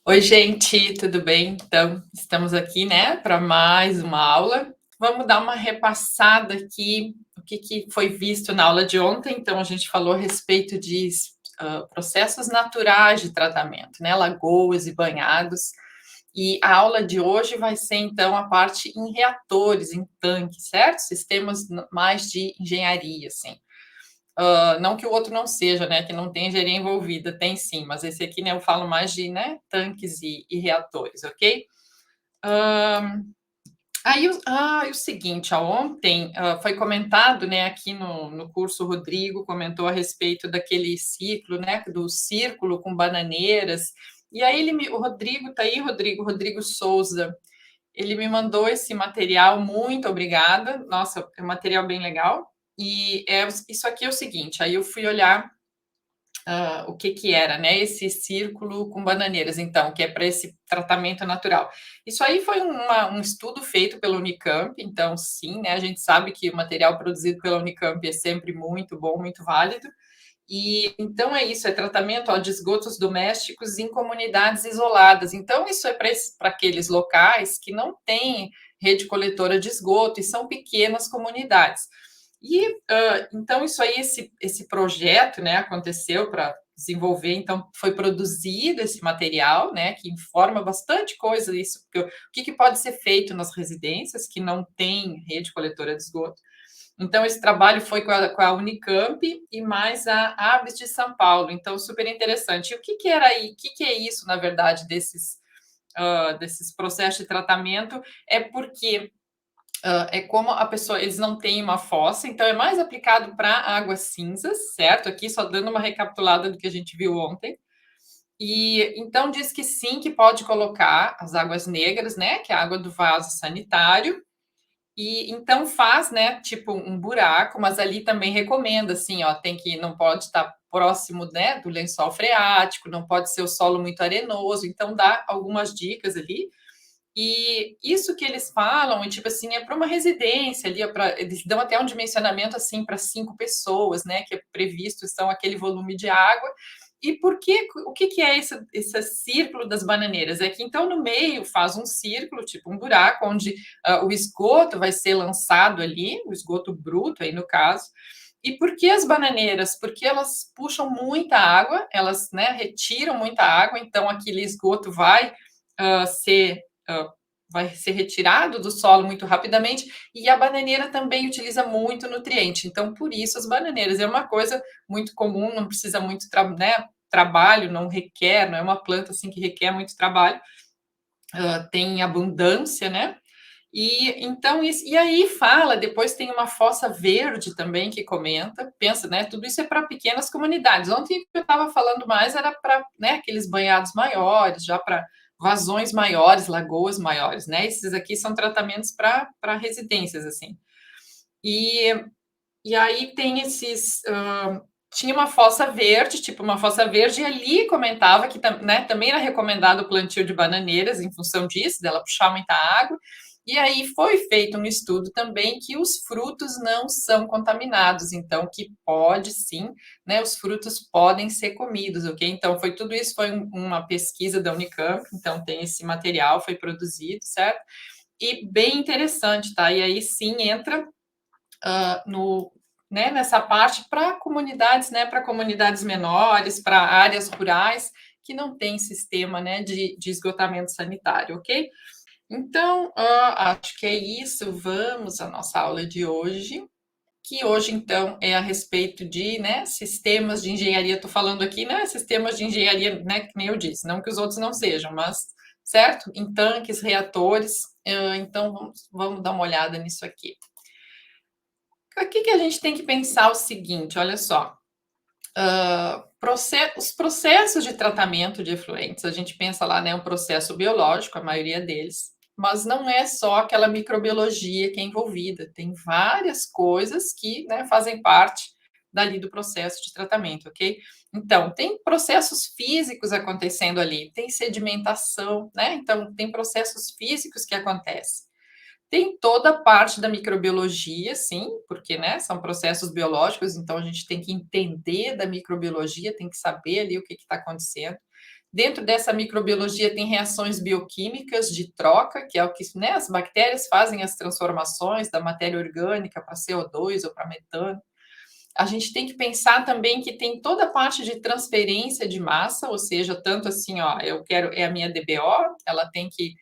Oi, gente, tudo bem? Então, estamos aqui, né, para mais uma aula. Vamos dar uma repassada aqui, o que foi visto na aula de ontem. Então, a gente falou a respeito de processos naturais de tratamento, né, lagoas e banhados. E a aula de hoje vai ser, então, a parte em reatores, em tanques, certo? Sistemas mais de engenharia, assim. Não que o outro não seja, né, que não tem engenharia envolvida, tem sim, mas esse aqui, né, eu falo mais de, né, tanques e reatores, ok? E o seguinte, ontem foi comentado, né, aqui no curso, o Rodrigo comentou a respeito daquele ciclo, né, do círculo com bananeiras, e aí o Rodrigo tá aí, Rodrigo Souza, ele me mandou esse material, muito obrigada, nossa, é um material bem legal, isso aqui é o seguinte, aí eu fui olhar o que que era, né, esse círculo com bananeiras, então, que é para esse tratamento natural. Isso aí foi um estudo feito pela Unicamp, então, sim, né, a gente sabe que o material produzido pela Unicamp é sempre muito bom, muito válido, e então é isso, é tratamento de esgotos domésticos em comunidades isoladas. Então, isso é para aqueles locais que não têm rede coletora de esgoto e são pequenas comunidades. Então, isso aí, esse projeto, né, aconteceu para desenvolver, então, foi produzido esse material, né, que informa bastante coisa, isso, o que pode ser feito nas residências que não têm rede coletora de esgoto. Então, esse trabalho foi com a Unicamp e mais a Aves de São Paulo. Então, super interessante. E o que era aí? O que é isso, na verdade, desses processos de tratamento? É porque é como a pessoa, eles não têm uma fossa, então é mais aplicado para águas cinzas, certo? Aqui só dando uma recapitulada do que a gente viu ontem. E então diz que sim, que pode colocar as águas negras, né? Que é a água do vaso sanitário, e então faz, né, tipo um buraco, mas ali também recomenda, assim, ó, não pode estar próximo, né, do lençol freático, não pode ser o solo muito arenoso, então dá algumas dicas ali. E isso que eles falam, e tipo assim, é para uma residência ali, eles dão até um dimensionamento assim para 5 pessoas, né, que é previsto, são aquele volume de água. E o que, que é esse círculo das bananeiras? É que então no meio faz um círculo, tipo um buraco, onde o esgoto vai ser lançado ali, o esgoto bruto aí no caso. E por que as bananeiras? Porque elas puxam muita água, elas, né, retiram muita água, então aquele esgoto uh, ser uh, vai ser retirado do solo muito rapidamente, e a bananeira também utiliza muito nutriente. Então, por isso, as bananeiras é uma coisa muito comum, não precisa muito trabalho, não é uma planta assim que requer muito trabalho, tem abundância, né? E aí fala, depois tem uma fossa verde também que comenta, pensa, né? Tudo isso é para pequenas comunidades. Ontem eu estava falando mais era para, né, aqueles banhados maiores, já para vazões maiores, lagoas maiores, né? Esses aqui são tratamentos para residências, assim. E, e aí tem tinha uma fossa verde, tipo uma fossa verde, e ali comentava que, né, também era recomendado o plantio de bananeiras em função disso, dela puxar muita água. E aí foi feito um estudo também que os frutos não são contaminados, então que pode sim, né, os frutos podem ser comidos, ok? Então foi tudo isso, foi uma pesquisa da Unicamp, então tem esse material, foi produzido, certo? E bem interessante, tá? E aí sim entra no, né, nessa parte para comunidades, né, para comunidades menores, para áreas rurais que não tem sistema, né, de esgotamento sanitário, ok? Então, acho que é isso. Vamos à nossa aula de hoje, que hoje, então, é a respeito de, né, sistemas de engenharia. Estou falando aqui, né, sistemas de engenharia, né, que nem eu disse, não que os outros não sejam, mas, certo? Em tanques, reatores. Então, vamos dar uma olhada nisso aqui. Aqui que a gente tem que pensar o seguinte, olha só, os processos de tratamento de efluentes, a gente pensa lá, né, um processo biológico, a maioria deles, mas não é só aquela microbiologia que é envolvida, tem várias coisas que, né, fazem parte dali do processo de tratamento, ok? Então, tem processos físicos acontecendo ali, tem sedimentação, né? Então, tem processos físicos que acontecem. Tem toda a parte da microbiologia, sim, porque, né, são processos biológicos, então a gente tem que entender da microbiologia, tem que saber ali o que está acontecendo. Dentro dessa microbiologia tem reações bioquímicas de troca, que é o que, né, as bactérias fazem as transformações da matéria orgânica para CO2 ou para metano. A gente tem que pensar também que tem toda a parte de transferência de massa, ou seja, tanto assim, ó, eu quero, é a minha DBO, ela tem que,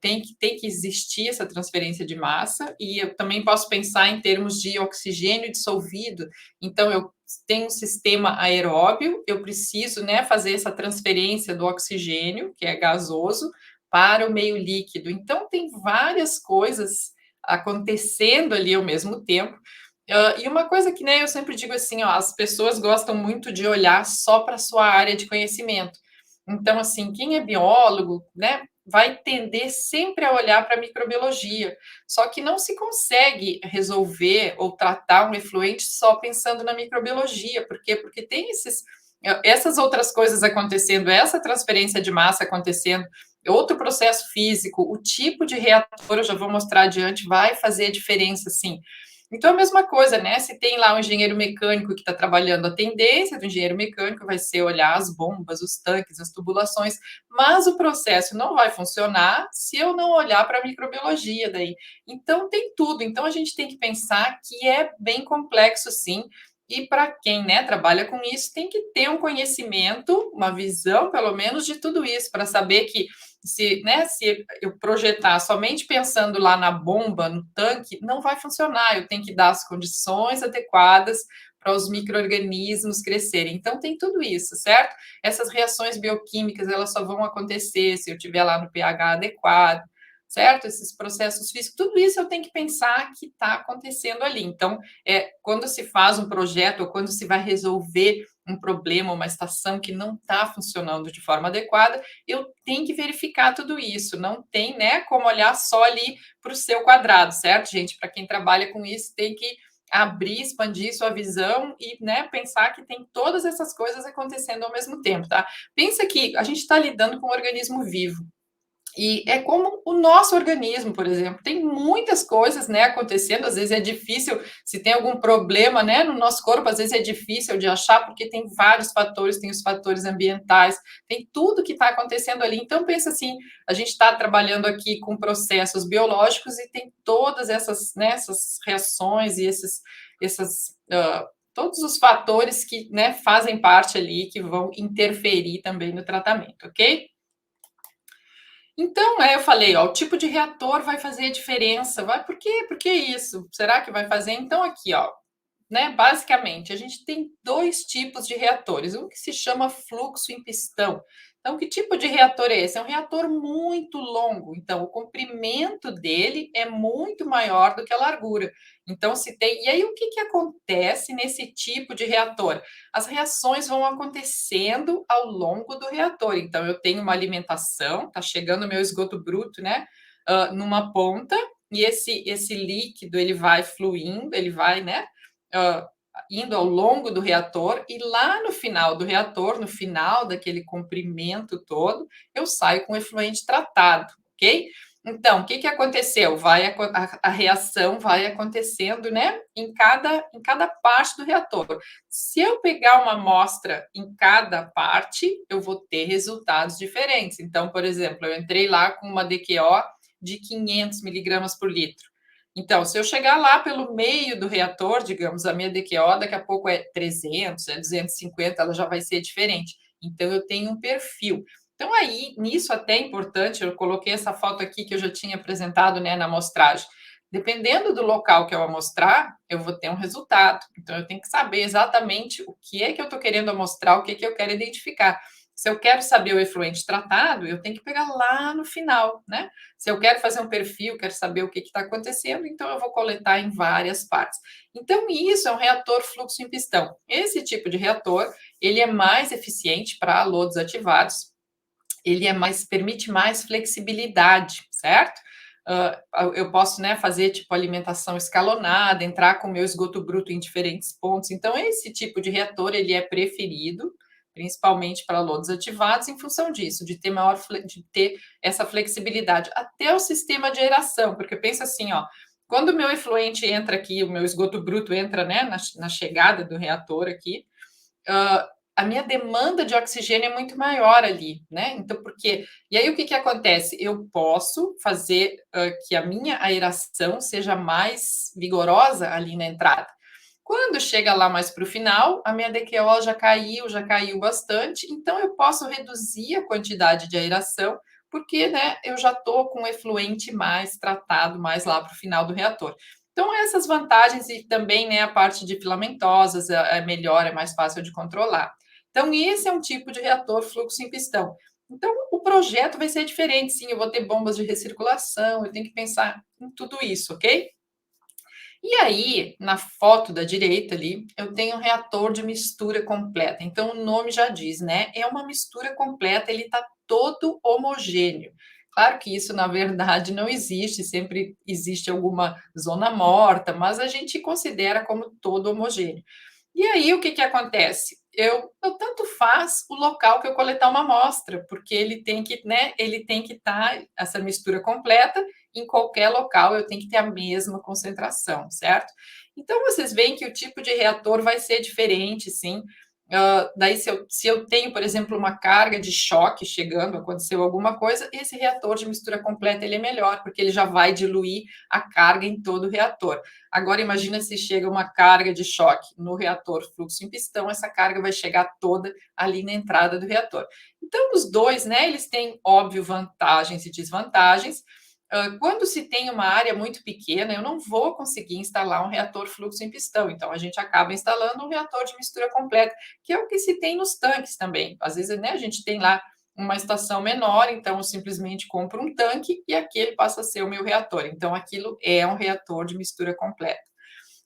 tem que existir essa transferência de massa, e eu também posso pensar em termos de oxigênio dissolvido. Então, eu tenho um sistema aeróbio, eu preciso, né, fazer essa transferência do oxigênio, que é gasoso, para o meio líquido. Então, tem várias coisas acontecendo ali ao mesmo tempo. E uma coisa que, né, eu sempre digo assim, ó, as pessoas gostam muito de olhar só para a sua área de conhecimento. Então, assim, quem é biólogo, né, vai tender sempre a olhar para a microbiologia. Só que não se consegue resolver ou tratar um efluente só pensando na microbiologia. Por quê? Porque tem essas outras coisas acontecendo, essa transferência de massa acontecendo, outro processo físico, o tipo de reator, eu já vou mostrar adiante, vai fazer diferença, sim. Então, a mesma coisa, né? Se tem lá um engenheiro mecânico que está trabalhando, a tendência do engenheiro mecânico vai ser olhar as bombas, os tanques, as tubulações, mas o processo não vai funcionar se eu não olhar para a microbiologia daí. Então, tem tudo. Então, a gente tem que pensar que é bem complexo, sim. E para quem, né, trabalha com isso, tem que ter um conhecimento, uma visão, pelo menos, de tudo isso, para saber que se, né, se eu projetar somente pensando lá na bomba, no tanque, não vai funcionar. Eu tenho que dar as condições adequadas para os micro-organismos crescerem. Então, tem tudo isso, certo? Essas reações bioquímicas, elas só vão acontecer se eu tiver lá no pH adequado, certo? Esses processos físicos, tudo isso eu tenho que pensar que está acontecendo ali. Então, quando se faz um projeto ou quando se vai resolver um problema, uma estação que não está funcionando de forma adequada, eu tenho que verificar tudo isso. Não tem, né, como olhar só ali para o seu quadrado, certo, gente? Para quem trabalha com isso, tem que abrir, expandir sua visão e, né, pensar que tem todas essas coisas acontecendo ao mesmo tempo, tá? Pensa que a gente está lidando com um organismo vivo. E é como o nosso organismo, por exemplo, tem muitas coisas, né, acontecendo, às vezes é difícil, se tem algum problema, né, no nosso corpo, às vezes é difícil de achar, porque tem vários fatores, tem os fatores ambientais, tem tudo que está acontecendo ali. Então, pensa assim, a gente está trabalhando aqui com processos biológicos e tem todas essas, né, essas reações e todos os fatores que, né, fazem parte ali, que vão interferir também no tratamento, ok? Então, eu falei, ó, o tipo de reator vai fazer diferença. Vai, por quê? Por que isso? Será que vai fazer? Então, aqui, ó, né, basicamente, a gente tem dois tipos de reatores. Um que se chama fluxo em pistão. Então, que tipo de reator é esse? É um reator muito longo. Então, o comprimento dele é muito maior do que a largura. Então, se tem. E aí, o que acontece nesse tipo de reator? As reações vão acontecendo ao longo do reator. Então, eu tenho uma alimentação, está chegando o meu esgoto bruto, né? Numa ponta, e esse líquido ele vai fluindo, ele vai, né? Uh, indo ao longo do reator, e lá no final do reator, no final daquele comprimento todo, eu saio com efluente tratado, ok? Então, o que aconteceu? A reação vai acontecendo, né, em cada parte do reator. Se eu pegar uma amostra em cada parte, eu vou ter resultados diferentes. Então, por exemplo, eu entrei lá com uma DQO de 500 miligramas por litro. Então, se eu chegar lá pelo meio do reator, digamos, a minha DQO daqui a pouco é 300, é 250, ela já vai ser diferente. Então, eu tenho um perfil. Então, aí, nisso até é importante, eu coloquei essa foto aqui que eu já tinha apresentado, né, na amostragem. Dependendo do local que eu amostrar, eu vou ter um resultado. Então, eu tenho que saber exatamente o que é que eu estou querendo amostrar, o que é que eu quero identificar. Se eu quero saber o efluente tratado, eu tenho que pegar lá no final, né? Se eu quero fazer um perfil, quero saber o que está acontecendo, então eu vou coletar em várias partes. Então, isso é um reator fluxo em pistão. Esse tipo de reator, ele é mais eficiente para lodos ativados, ele permite mais flexibilidade, certo? Eu posso, né, fazer tipo alimentação escalonada, entrar com o meu esgoto bruto em diferentes pontos. Então, esse tipo de reator ele é preferido, principalmente para lodos ativados, em função disso, de ter essa flexibilidade. Até o sistema de aeração, porque pensa assim, ó, quando o meu efluente entra aqui, o meu esgoto bruto entra, né, na chegada do reator aqui, a minha demanda de oxigênio é muito maior ali, né? Então, por quê? E aí, o que que acontece? Eu posso fazer que a minha aeração seja mais vigorosa ali na entrada. Quando chega lá mais para o final, a minha DQO já caiu bastante, então eu posso reduzir a quantidade de aeração, porque né, eu já estou com o efluente mais tratado mais lá para o final do reator. Então, essas vantagens e também né, a parte de filamentosas é melhor, é mais fácil de controlar. Então, esse é um tipo de reator fluxo em pistão. Então, o projeto vai ser diferente, sim, eu vou ter bombas de recirculação, eu tenho que pensar em tudo isso, ok? E aí, na foto da direita ali, eu tenho um reator de mistura completa. Então, o nome já diz, né? É uma mistura completa, ele está todo homogêneo. Claro que isso, na verdade, não existe, sempre existe alguma zona morta, mas a gente considera como todo homogêneo. E aí, o que que acontece? Eu tanto faz o local que eu coletar uma amostra, porque ele tem que, né, ele tem que estar, essa mistura completa, em qualquer local eu tenho que ter a mesma concentração, certo? Então, vocês veem que o tipo de reator vai ser diferente, sim. Daí, se eu tenho, por exemplo, uma carga de choque chegando, aconteceu alguma coisa, esse reator de mistura completa ele é melhor, porque ele já vai diluir a carga em todo o reator. Agora, imagina se chega uma carga de choque no reator fluxo em pistão, essa carga vai chegar toda ali na entrada do reator. Então, os dois, né, eles têm, óbvio, vantagens e desvantagens. Quando se tem uma área muito pequena, eu não vou conseguir instalar um reator fluxo em pistão, então a gente acaba instalando um reator de mistura completa, que é o que se tem nos tanques também. Às vezes, né, a gente tem lá uma estação menor, então eu simplesmente compro um tanque e aquele passa a ser o meu reator. Então, aquilo é um reator de mistura completa.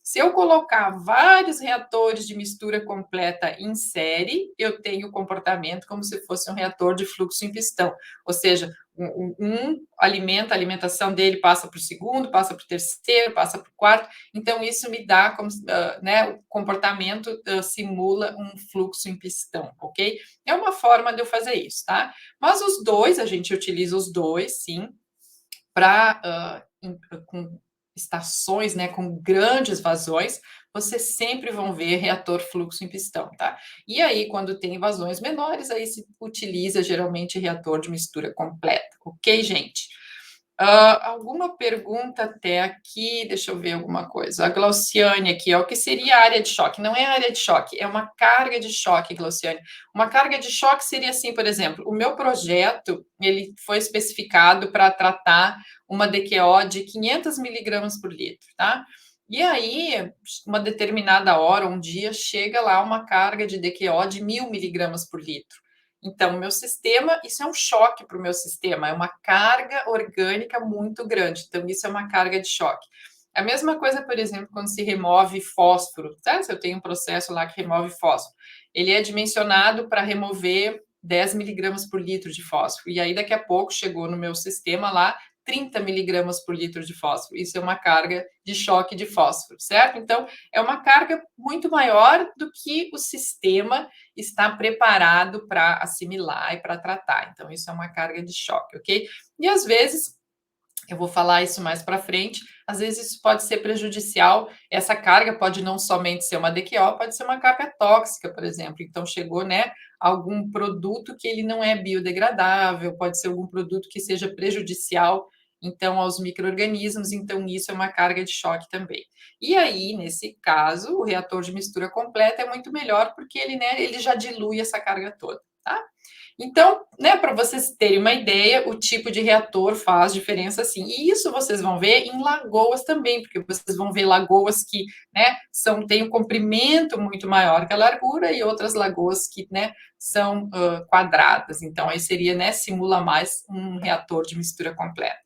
Se eu colocar vários reatores de mistura completa em série, eu tenho o comportamento como se fosse um reator de fluxo em pistão. Ou seja, alimenta, a alimentação dele passa para o segundo, passa para o terceiro, passa para o quarto. Então, isso me dá, como, né, o comportamento simula um fluxo em pistão, ok? É uma forma de eu fazer isso, tá? Mas os dois, a gente utiliza os dois, sim, para com estações, né, com grandes vazões, vocês sempre vão ver reator fluxo em pistão, tá? E aí, quando tem vazões menores, aí se utiliza geralmente reator de mistura completa, ok, gente? Alguma pergunta até aqui? Deixa eu ver alguma coisa. A Glauciane aqui, ó, o que seria a área de choque? Não é área de choque, é uma carga de choque, Glauciane. Uma carga de choque seria assim, por exemplo, o meu projeto, ele foi especificado para tratar uma DQO de 500 miligramas por litro, tá? E aí, uma determinada hora, um dia, chega lá uma carga de DQO de 1.000 miligramas por litro. Então, o meu sistema, isso é um choque para o meu sistema, é uma carga orgânica muito grande. Então, isso é uma carga de choque. A mesma coisa, por exemplo, quando se remove fósforo, tá? Se eu tenho um processo lá que remove fósforo, ele é dimensionado para remover 10 miligramas por litro de fósforo. E aí, daqui a pouco, chegou no meu sistema lá 30 miligramas por litro de fósforo. Isso é uma carga de choque de fósforo, certo? Então, é uma carga muito maior do que o sistema está preparado para assimilar e para tratar. Então, isso é uma carga de choque, ok? E às vezes, eu vou falar isso mais para frente, às vezes isso pode ser prejudicial. Essa carga pode não somente ser uma DQO, pode ser uma carga tóxica, por exemplo. Então, chegou, né, algum produto que ele não é biodegradável, pode ser algum produto que seja prejudicial, então, aos micro-organismos, então isso é uma carga de choque também. E aí, nesse caso, o reator de mistura completa é muito melhor, porque ele, né, ele já dilui essa carga toda, tá? Então, né, para vocês terem uma ideia, o tipo de reator faz diferença sim. E isso vocês vão ver em lagoas também, porque vocês vão ver lagoas que, né, têm um comprimento muito maior que a largura e outras lagoas que, né, são quadradas. Então, aí seria, né, simula mais um reator de mistura completa.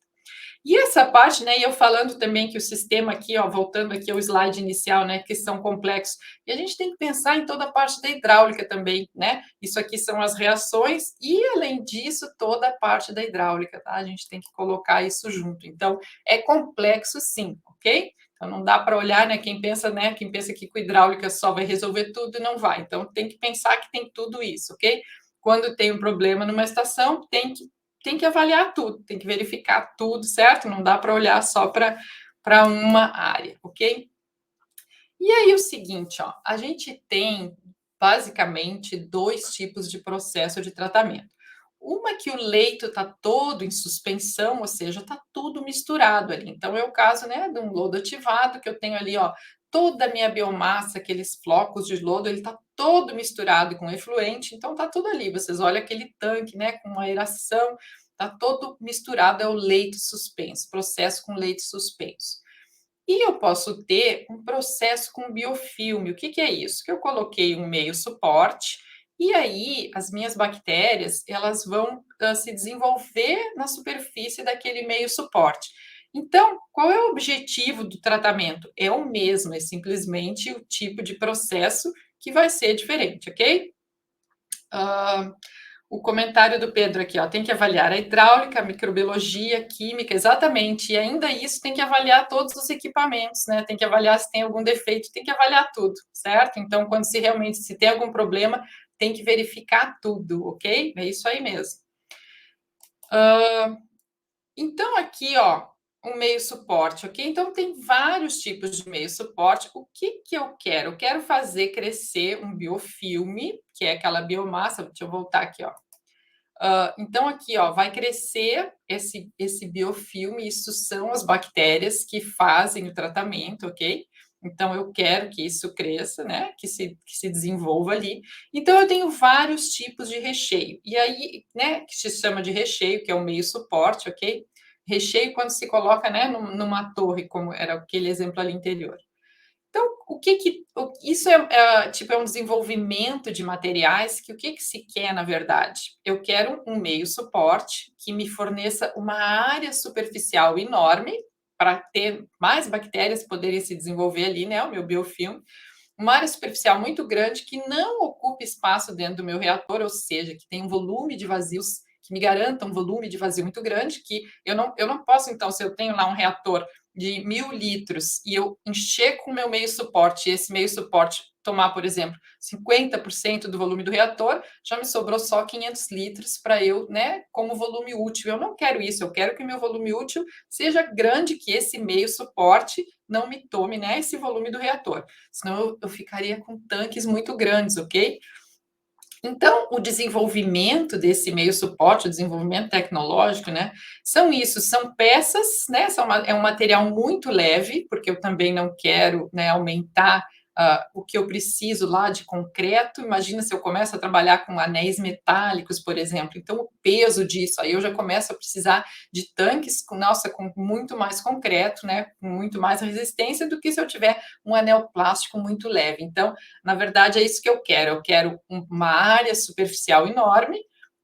E essa parte, né, e eu falando também que o sistema aqui, ó, voltando aqui ao slide inicial, né, que são complexos, e a gente tem que pensar em toda a parte da hidráulica também, né? Isso aqui são as reações e, além disso, toda a parte da hidráulica, tá? A gente tem que colocar isso junto. Então, é complexo sim, ok? Então, não dá para olhar, né, quem pensa que com hidráulica só vai resolver tudo, não vai. Então, tem que pensar que tem tudo isso, ok? Quando tem um problema numa estação, tem que avaliar tudo, tem que verificar tudo, certo? Não dá para olhar só para uma área, ok? E aí o seguinte, ó, a gente tem basicamente 2 tipos de processo de tratamento. Uma que o leito está todo em suspensão, ou seja, está tudo misturado ali. Então é o caso, né, de um lodo ativado, que eu tenho ali, ó, toda a minha biomassa, aqueles flocos de lodo, ele está todo misturado com efluente, então está tudo ali. Vocês olham aquele tanque, né, com aeração, está todo misturado, é o leito suspenso, processo com leite suspenso. E eu posso ter um processo com biofilme. O que que é isso? Que eu coloquei um meio suporte e aí as minhas bactérias, elas vão, se desenvolver na superfície daquele meio suporte. Então, qual é o objetivo do tratamento? É o mesmo, é simplesmente o tipo de processo que vai ser diferente, ok? Hã, o comentário do Pedro aqui, ó, tem que avaliar a hidráulica, a microbiologia, a química, exatamente, e ainda isso tem que avaliar todos os equipamentos, né? Tem que avaliar se tem algum defeito, tem que avaliar tudo, certo? Então, quando se realmente se tem algum problema, tem que verificar tudo, ok? É isso aí mesmo. Então, aqui, ó, um meio suporte, ok? Então, tem vários tipos de meio suporte. O que que eu quero? Eu quero fazer crescer um biofilme, que é aquela biomassa. Deixa eu voltar aqui, ó. Então, aqui, ó, vai crescer esse biofilme, isso são as bactérias que fazem o tratamento, ok? Então, eu quero que isso cresça, né? Que se desenvolva ali. Então, eu tenho vários tipos de recheio. E aí, né, que se chama de recheio, que é o meio suporte, ok? Recheio quando se coloca, né, numa torre, como era aquele exemplo ali anterior. Então, isso tipo, é um desenvolvimento de materiais que o que que se quer, na verdade? Eu quero um meio suporte que me forneça uma área superficial enorme para ter mais bactérias poderem se desenvolver ali, né, o meu biofilme, uma área superficial muito grande que não ocupe espaço dentro do meu reator, ou seja, que tem um volume de vazios, que me garanta um volume de vazio muito grande, que eu não posso, então, se eu tenho lá um reator de 1.000 litros e eu encher com o meu meio suporte, e esse meio suporte tomar, por exemplo, 50% do volume do reator, já me sobrou só 500 litros para eu, né, como volume útil. Eu não quero isso, eu quero que o meu volume útil seja grande, que esse meio suporte não me tome, né, esse volume do reator. Senão eu ficaria com tanques muito grandes, ok? Então, o desenvolvimento desse meio suporte, o desenvolvimento tecnológico, né, são isso, são peças, né, é um material muito leve, porque eu também não quero, né, aumentar o que eu preciso lá de concreto. Imagina se eu começo a trabalhar com anéis metálicos, por exemplo, então o peso disso, aí eu já começo a precisar de tanques com, nossa, com muito mais concreto, né, com muito mais resistência do que se eu tiver um anel plástico muito leve. Então, na verdade, é isso que eu quero. Eu quero uma área superficial enorme,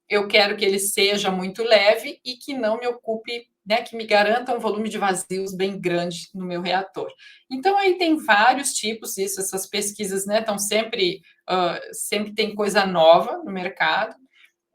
eu quero que ele seja muito leve e que não me ocupe, né, que me garanta um volume de vazios bem grande no meu reator. Então, aí tem vários tipos, essas pesquisas, né, estão sempre tem coisa nova no mercado,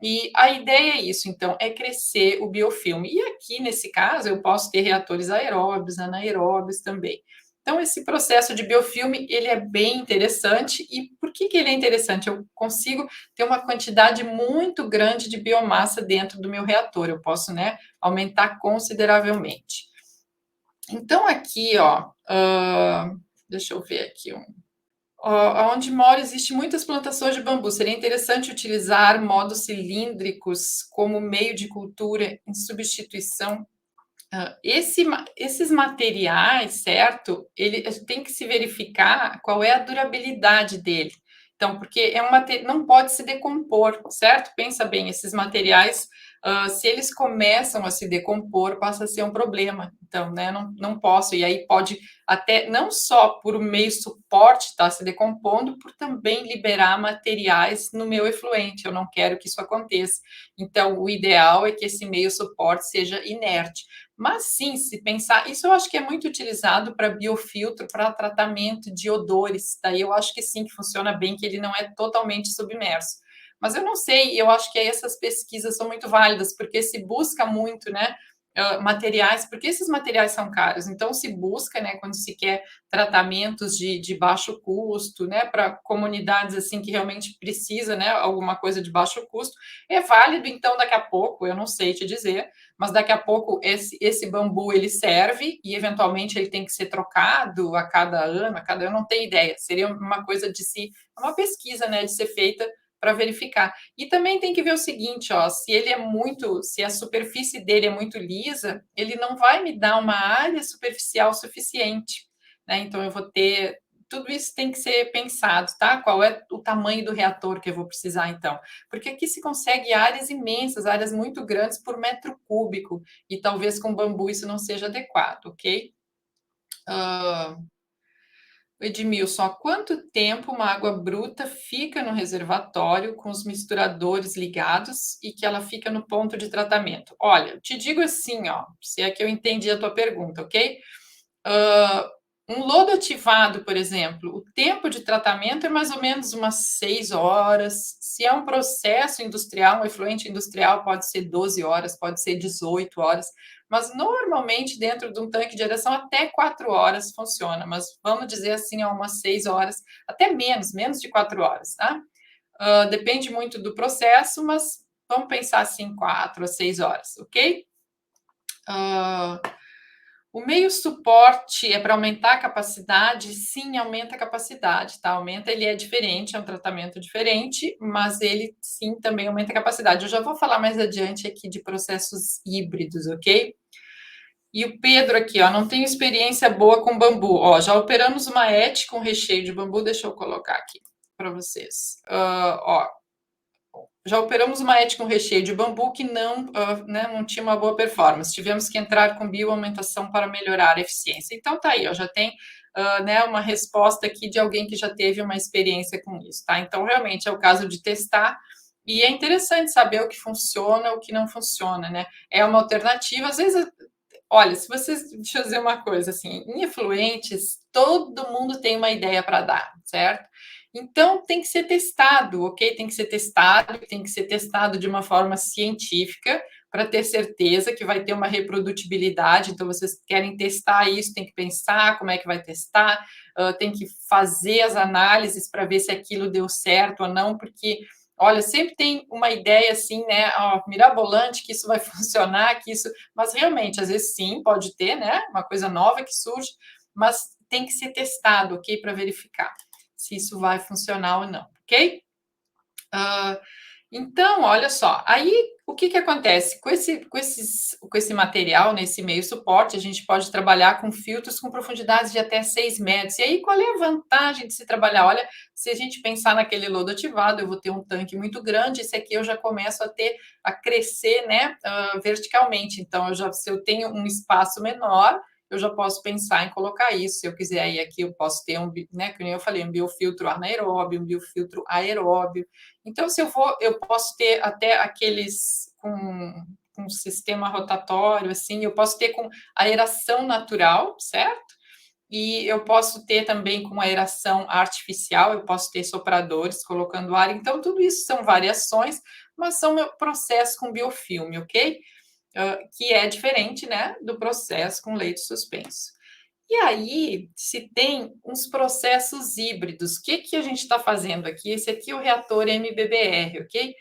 e a ideia é isso, então, é crescer o biofilme. E aqui, nesse caso, eu posso ter reatores aeróbios, anaeróbios também. Então, esse processo de biofilme, ele é bem interessante. E por que que ele é interessante? Eu consigo ter uma quantidade muito grande de biomassa dentro do meu reator. Eu posso, né, aumentar consideravelmente. Então, aqui, ó, deixa eu ver aqui onde moro existe muitas plantações de bambu. Seria interessante utilizar modos cilíndricos como meio de cultura em substituição. Esses materiais, certo? Ele tem que se verificar qual é a durabilidade dele. Então, porque não pode se decompor, certo? Pensa bem, esses materiais, se eles começam a se decompor, passa a ser um problema. Então, né, não posso. E aí pode até, não só por meio suporte estar se decompondo, por também liberar materiais no meu efluente. Eu não quero que isso aconteça. Então, o ideal é que esse meio suporte seja inerte. Mas sim, se pensar, isso eu acho que é muito utilizado para biofiltro, para tratamento de odores. Daí eu acho que sim, que funciona bem, que ele não é totalmente submerso. Mas eu não sei, eu acho que aí essas pesquisas são muito válidas, porque se busca muito, né, materiais, porque esses materiais são caros. Então, se busca, né, quando se quer tratamentos de baixo custo, né, para comunidades assim que realmente precisa, né, alguma coisa de baixo custo, é válido. Então, daqui a pouco, eu não sei te dizer, mas daqui a pouco esse bambu ele serve e eventualmente ele tem que ser trocado a cada ano, eu não tenho ideia. Seria uma coisa de se, uma pesquisa, né, de ser feita para verificar. E também tem que ver o seguinte, ó, se a superfície dele é muito lisa, ele não vai me dar uma área superficial suficiente, né? Então eu vou ter, tudo isso tem que ser pensado, tá? Qual é o tamanho do reator que eu vou precisar, então? Porque aqui se consegue áreas imensas, áreas muito grandes por metro cúbico, e talvez com bambu isso não seja adequado, ok? Edmilson, há quanto tempo uma água bruta fica no reservatório com os misturadores ligados e que ela fica no ponto de tratamento? Olha, te digo assim, ó, se é que eu entendi a tua pergunta, ok? Uh, um lodo ativado, por exemplo, o tempo de tratamento é mais ou menos umas 6 horas. Se é um processo industrial, um efluente industrial, pode ser 12 horas, pode ser 18 horas, mas normalmente dentro de um tanque de aeração até 4 horas funciona, mas vamos dizer assim, ó, umas 6 horas, até menos de 4 horas, tá? Depende muito do processo, mas vamos pensar assim, 4 a 6 horas, ok? O meio suporte é para aumentar a capacidade? Sim, aumenta a capacidade, tá? Aumenta, ele é diferente, é um tratamento diferente, mas ele sim também aumenta a capacidade. Eu já vou falar mais adiante aqui de processos híbridos, ok? E o Pedro aqui, ó, não tenho experiência boa com bambu. Ó, já operamos uma ET com recheio de bambu, deixa eu colocar aqui para vocês. Ó, já operamos uma ET com recheio de bambu que né, não tinha uma boa performance. Tivemos que entrar com bioaumentação para melhorar a eficiência. Então tá aí, ó, já tem né, uma resposta aqui de alguém que já teve uma experiência com isso, tá? Então realmente é o caso de testar. E é interessante saber o que funciona, o que não funciona, né? É uma alternativa. Às vezes, olha, se vocês, deixa eu dizer uma coisa assim, em efluentes, todo mundo tem uma ideia para dar, certo? Então tem que ser testado, ok? Tem que ser testado de uma forma científica para ter certeza que vai ter uma reprodutibilidade. Então vocês querem testar isso, tem que pensar como é que vai testar, tem que fazer as análises para ver se aquilo deu certo ou não, porque olha, sempre tem uma ideia assim, né, ó, mirabolante, que isso vai funcionar, que isso, mas realmente, às vezes sim, pode ter, né, uma coisa nova que surge, mas tem que ser testado, ok, para verificar se isso vai funcionar ou não, ok? Então, olha só, aí o que que acontece? Com esse material, nesse meio suporte, a gente pode trabalhar com filtros com profundidades de até 6 metros. E aí, qual é a vantagem de se trabalhar? Olha, se a gente pensar naquele lodo ativado, eu vou ter um tanque muito grande, esse aqui eu já começo a crescer, né, verticalmente. Então, se eu tenho um espaço menor, eu já posso pensar em colocar isso. Se eu quiser, aí aqui eu posso ter né, que nem eu falei, um biofiltro anaeróbio, um biofiltro aeróbio. Então, eu posso ter até aqueles com um sistema rotatório, assim, eu posso ter com aeração natural, certo? E eu posso ter também com aeração artificial, eu posso ter sopradores colocando ar. Então, tudo isso são variações, mas são meu processo com biofilme, ok? Que é diferente, né, do processo com leite suspenso. E aí, se tem uns processos híbridos, o que, que a gente está fazendo aqui? Esse aqui é o reator MBBR, ok?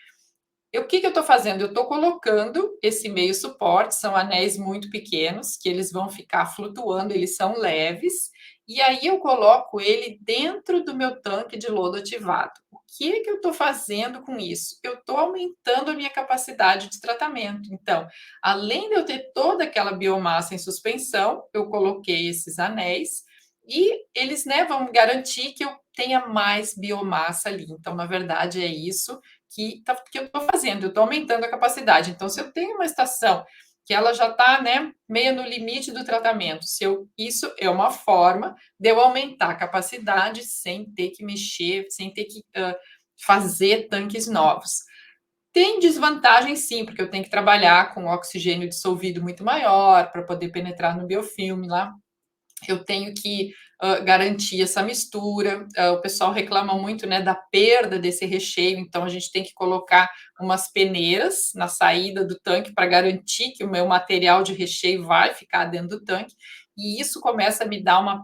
O que, que eu estou fazendo? Eu estou colocando esse meio suporte, são anéis muito pequenos, que eles vão ficar flutuando, eles são leves, e aí eu coloco ele dentro do meu tanque de lodo ativado. O que, que eu estou fazendo com isso? Eu estou aumentando a minha capacidade de tratamento. Então, além de eu ter toda aquela biomassa em suspensão, eu coloquei esses anéis e eles, né, vão garantir que eu tenha mais biomassa ali. Então, na verdade, é isso que eu estou fazendo, eu estou aumentando a capacidade. Então, se eu tenho uma estação que ela já está, né, meio no limite do tratamento, isso é uma forma de eu aumentar a capacidade sem ter que mexer, sem ter que fazer tanques novos. Tem desvantagem, sim, porque eu tenho que trabalhar com oxigênio dissolvido muito maior para poder penetrar no biofilme lá. Eu tenho que garantir essa mistura. O pessoal reclama muito, né, da perda desse recheio, então a gente tem que colocar umas peneiras na saída do tanque para garantir que o meu material de recheio vai ficar dentro do tanque, e isso começa a me dar uma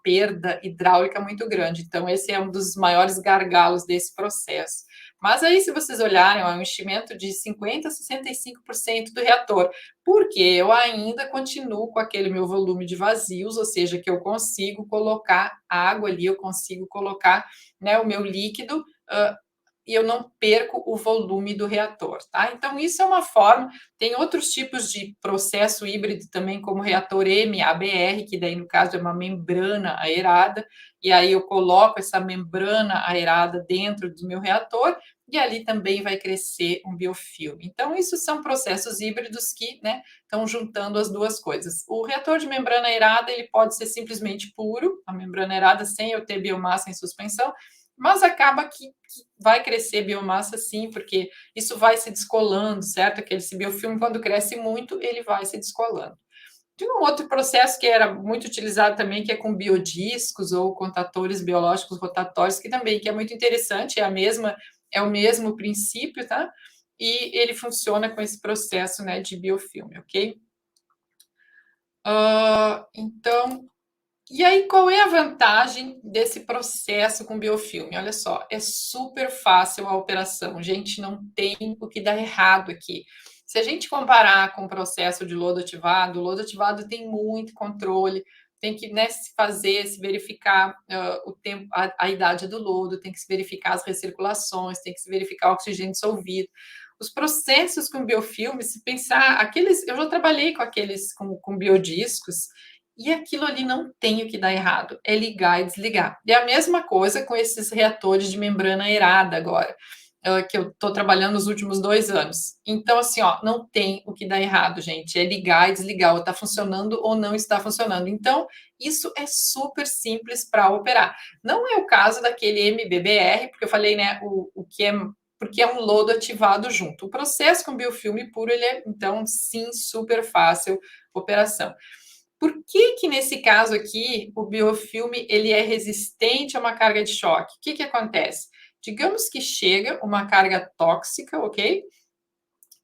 perda hidráulica muito grande. Então, esse é um dos maiores gargalos desse processo. Mas aí, se vocês olharem, ó, é um enchimento de 50% a 65% do reator, porque eu ainda continuo com aquele meu volume de vazios, ou seja, que eu consigo colocar água ali, eu consigo colocar, né, o meu líquido, e eu não perco o volume do reator, tá? Então, isso é uma forma. Tem outros tipos de processo híbrido também, como reator MABR, que daí, no caso, é uma membrana aerada, e aí eu coloco essa membrana aerada dentro do meu reator, e ali também vai crescer um biofilme. Então, isso são processos híbridos que, né, estão juntando as duas coisas. O reator de membrana aerada, ele pode ser simplesmente puro, a membrana aerada, sem eu ter biomassa em suspensão, mas acaba que vai crescer biomassa sim, porque isso vai se descolando, certo? Aquele biofilme, quando cresce muito, ele vai se descolando. Tem um outro processo que era muito utilizado também, que é com biodiscos ou contadores biológicos rotatórios, que também que é muito interessante, é o mesmo princípio, tá? E ele funciona com esse processo, né, de biofilme, ok? Então, e aí, qual é a vantagem desse processo com biofilme? Olha só, é super fácil a operação, gente, não tem o que dar errado aqui. Se a gente comparar com o processo de o lodo ativado tem muito controle, tem que, né, se fazer, se verificar o tempo, a idade do lodo, tem que se verificar as recirculações, tem que se verificar o oxigênio dissolvido. Os processos com biofilme, se pensar, aqueles, eu já trabalhei com aqueles com biodiscos, e aquilo ali não tem o que dar errado, é ligar e desligar. E a mesma coisa com esses reatores de membrana aerada agora, que eu estou trabalhando nos últimos 2 anos. Então, assim, ó, não tem o que dar errado, gente, é ligar e desligar, ou está funcionando ou não está funcionando. Então, isso é super simples para operar. Não é o caso daquele MBBR, porque eu falei, né, o que é porque é um lodo ativado junto. O processo com biofilme puro, ele é, então, sim, super fácil operação. Por que que nesse caso aqui o biofilme ele é resistente a uma carga de choque? O que que acontece? Digamos que chega uma carga tóxica, ok?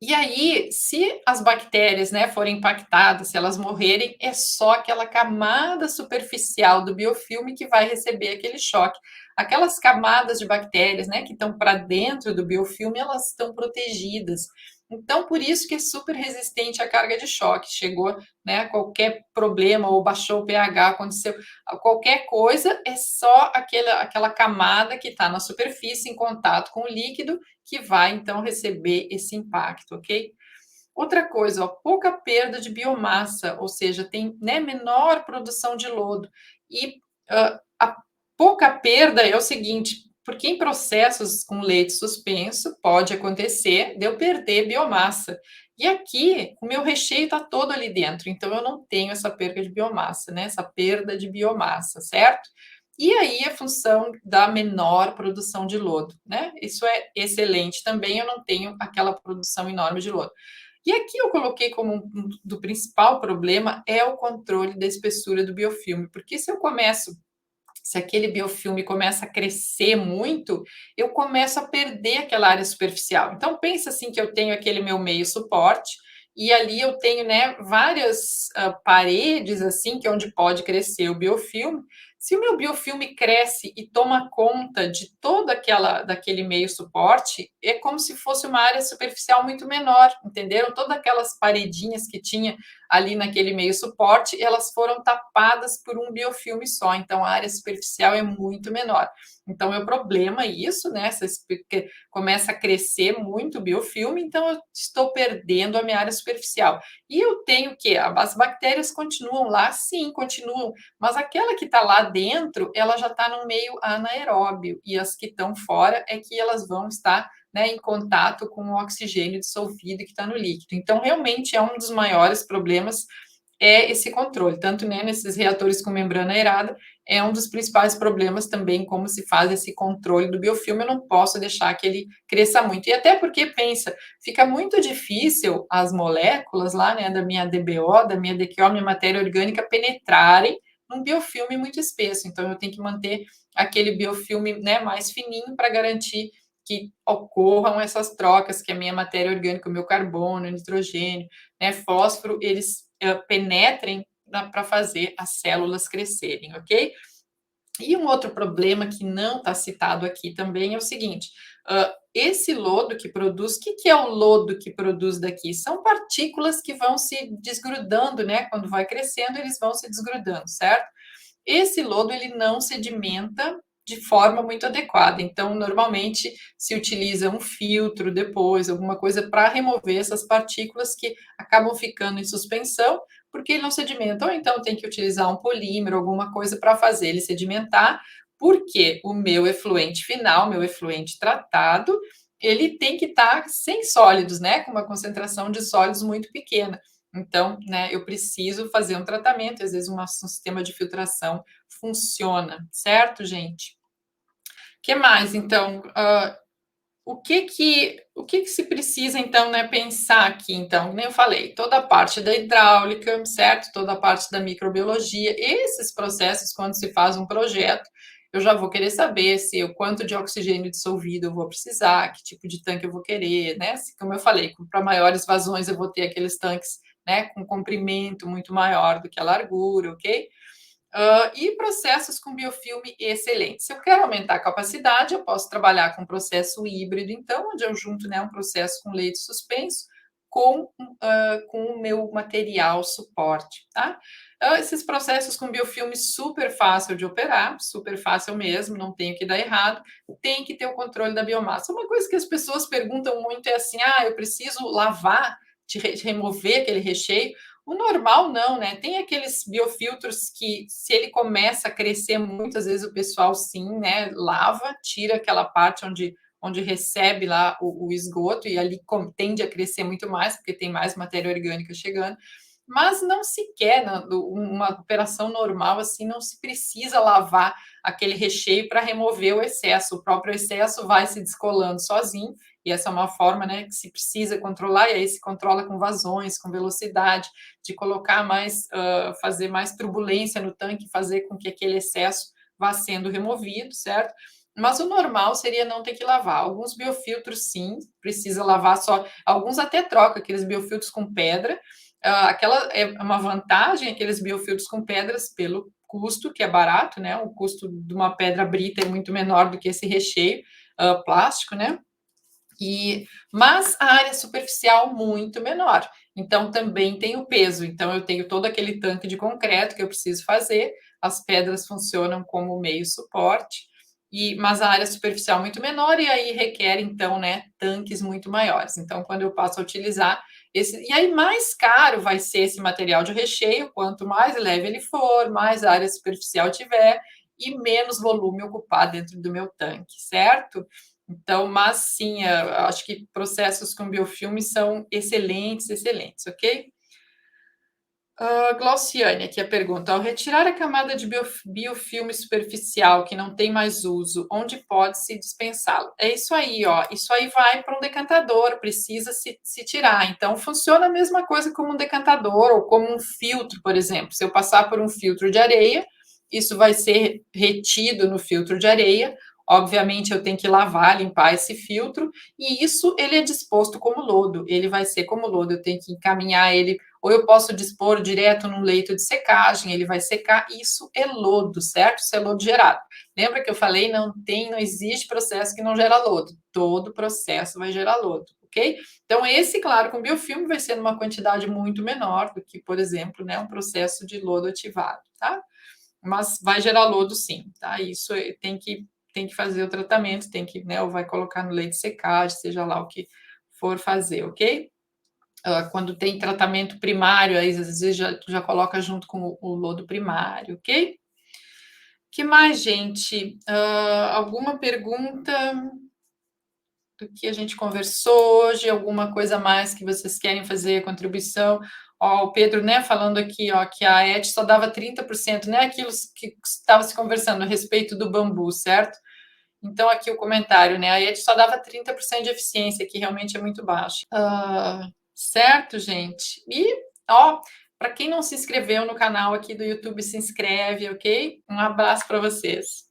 E aí, se as bactérias, né, forem impactadas, se elas morrerem, é só aquela camada superficial do biofilme que vai receber aquele choque. Aquelas camadas de bactérias, né, que estão para dentro do biofilme, elas estão protegidas. Então, por isso que é super resistente à carga de choque. Chegou, né, qualquer problema ou baixou o pH, aconteceu qualquer coisa, é só aquela camada que está na superfície em contato com o líquido que vai então receber esse impacto, ok? Outra coisa, ó, pouca perda de biomassa, ou seja, tem, né, menor produção de lodo. E a pouca perda é o seguinte, porque em processos com leite suspenso pode acontecer de eu perder biomassa. E aqui o meu recheio está todo ali dentro, então eu não tenho essa perda de biomassa, né? Essa perda de biomassa, certo? E aí a função da menor produção de lodo, né? Isso é excelente também, eu não tenho aquela produção enorme de lodo. E aqui eu coloquei como do principal problema é o controle da espessura do biofilme, porque se aquele biofilme começa a crescer muito, eu começo a perder aquela área superficial. Então pensa assim que eu tenho aquele meu meio suporte e ali eu tenho, né, várias paredes assim que é onde pode crescer o biofilme. Se o meu biofilme cresce e toma conta de toda aquela daquele meio suporte, é como se fosse uma área superficial muito menor, entenderam? Todas aquelas paredinhas que tinha ali naquele meio suporte, elas foram tapadas por um biofilme só, então a área superficial é muito menor. Então, é o problema isso, né? Começa a crescer muito o biofilme, então eu estou perdendo a minha área superficial. E eu tenho o quê? As bactérias continuam lá? Sim, continuam, mas aquela que está lá dentro, ela já está no meio anaeróbio, e as que estão fora é que elas vão estar, né, em contato com o oxigênio dissolvido que está no líquido. Então, realmente é um dos maiores problemas é esse controle, tanto, né, nesses reatores com membrana aerada, é um dos principais problemas também, como se faz esse controle do biofilme, eu não posso deixar que ele cresça muito. E até porque, pensa, fica muito difícil as moléculas lá, né, da minha DBO, da minha DQO, minha matéria orgânica, penetrarem num biofilme muito espesso. Então, eu tenho que manter aquele biofilme, né, mais fininho para garantir que ocorram essas trocas, que a minha matéria orgânica, o meu carbono, nitrogênio, né, fósforo, eles penetrem para fazer as células crescerem, ok? E um outro problema que não está citado aqui também é o seguinte: esse lodo que produz, o que é o lodo que produz daqui? São partículas que vão se desgrudando, né? Quando vai crescendo, eles vão se desgrudando, certo? Esse lodo ele não sedimenta de forma muito adequada. Então, normalmente se utiliza um filtro depois, alguma coisa para remover essas partículas que acabam ficando em suspensão, porque ele não sedimenta. Ou então tem que utilizar um polímero, alguma coisa para fazer ele sedimentar, porque o meu efluente final, meu efluente tratado, ele tem que estar sem sólidos, né? Com uma concentração de sólidos muito pequena. Então, né, eu preciso fazer um tratamento, às vezes um sistema de filtração funciona, certo, gente? O que mais, então? O que se precisa, então, né, pensar aqui? Então, como eu falei, toda a parte da hidráulica, certo? Toda a parte da microbiologia, esses processos, quando se faz um projeto, eu já vou querer saber se o quanto de oxigênio dissolvido eu vou precisar, que tipo de tanque eu vou querer, né? Como eu falei, para maiores vazões eu vou ter aqueles tanques, né, com comprimento muito maior do que a largura, ok? E processos com biofilme excelentes. Se eu quero aumentar a capacidade, eu posso trabalhar com processo híbrido, então, onde eu junto, né, um processo com leite suspenso com o meu material suporte, tá? Esses processos com biofilme super fácil de operar, super fácil mesmo, não tem o que dar errado, tem que ter o controle da biomassa. Uma coisa que as pessoas perguntam muito é assim: eu preciso lavar, de remover aquele recheio? O normal não, né? Tem aqueles biofiltros que, se ele começa a crescer muito, às vezes o pessoal sim, né? Lava, tira aquela parte onde recebe lá o esgoto e ali tende a crescer muito mais, porque tem mais matéria orgânica chegando. Mas não se quer, uma operação normal assim, não se precisa lavar aquele recheio para remover o excesso. O próprio excesso vai se descolando sozinho, e essa é uma forma, né, que se precisa controlar, e aí se controla com vazões, com velocidade, de colocar mais, fazer mais turbulência no tanque, fazer com que aquele excesso vá sendo removido, certo? Mas o normal seria não ter que lavar. Alguns biofiltros, sim, precisa lavar só. Alguns até troca aqueles biofiltros com pedra. Aquela é uma vantagem, aqueles biofiltros com pedras, pelo custo, que é barato, né? O custo de uma pedra brita é muito menor do que esse recheio plástico, né? Mas a área superficial muito menor. Então também tem o peso. Então eu tenho todo aquele tanque de concreto que eu preciso fazer. As pedras funcionam como meio suporte. Mas a área superficial muito menor e aí requer então, né, tanques muito maiores. Então quando eu passo a utilizar esse, e aí mais caro vai ser esse material de recheio, quanto mais leve ele for, mais área superficial tiver e menos volume ocupar dentro do meu tanque, certo? Então, mas sim, acho que processos com biofilme são excelentes, excelentes, ok? Glauciane, aqui a pergunta: ao retirar a camada de biofilme superficial que não tem mais uso, onde pode-se dispensá-lo? É isso aí, ó. Isso aí vai para um decantador, precisa se tirar. Então, funciona a mesma coisa como um decantador ou como um filtro, por exemplo. Se eu passar por um filtro de areia, isso vai ser retido no filtro de areia. Obviamente, eu tenho que lavar, limpar esse filtro, e isso ele é disposto como lodo. Ele vai ser como lodo. Eu tenho que encaminhar ele, ou eu posso dispor direto num leito de secagem, ele vai secar. Isso é lodo, certo? Isso é lodo gerado. Lembra que eu falei, não existe processo que não gera lodo. Todo processo vai gerar lodo, ok? Então, esse, claro, com biofilme vai ser numa quantidade muito menor do que, por exemplo, né, um processo de lodo ativado, tá? Mas vai gerar lodo sim, tá? Isso tem que fazer o tratamento, tem que, né, ou vai colocar no leite de secagem, seja lá o que for fazer, ok? Quando tem tratamento primário, aí às vezes já coloca junto com o lodo primário, ok? Que mais, gente? Alguma pergunta do que a gente conversou hoje? Alguma coisa mais que vocês querem fazer, contribuição? Ó, o Pedro, né, falando aqui, ó, que a ET só dava 30%, né? Aquilo que estava se conversando a respeito do bambu, certo? Então, aqui o comentário, né? A ET só dava 30% de eficiência, que realmente é muito baixo. Certo, gente? E, ó, Para quem não se inscreveu no canal aqui do YouTube, se inscreve, ok? Um abraço para vocês.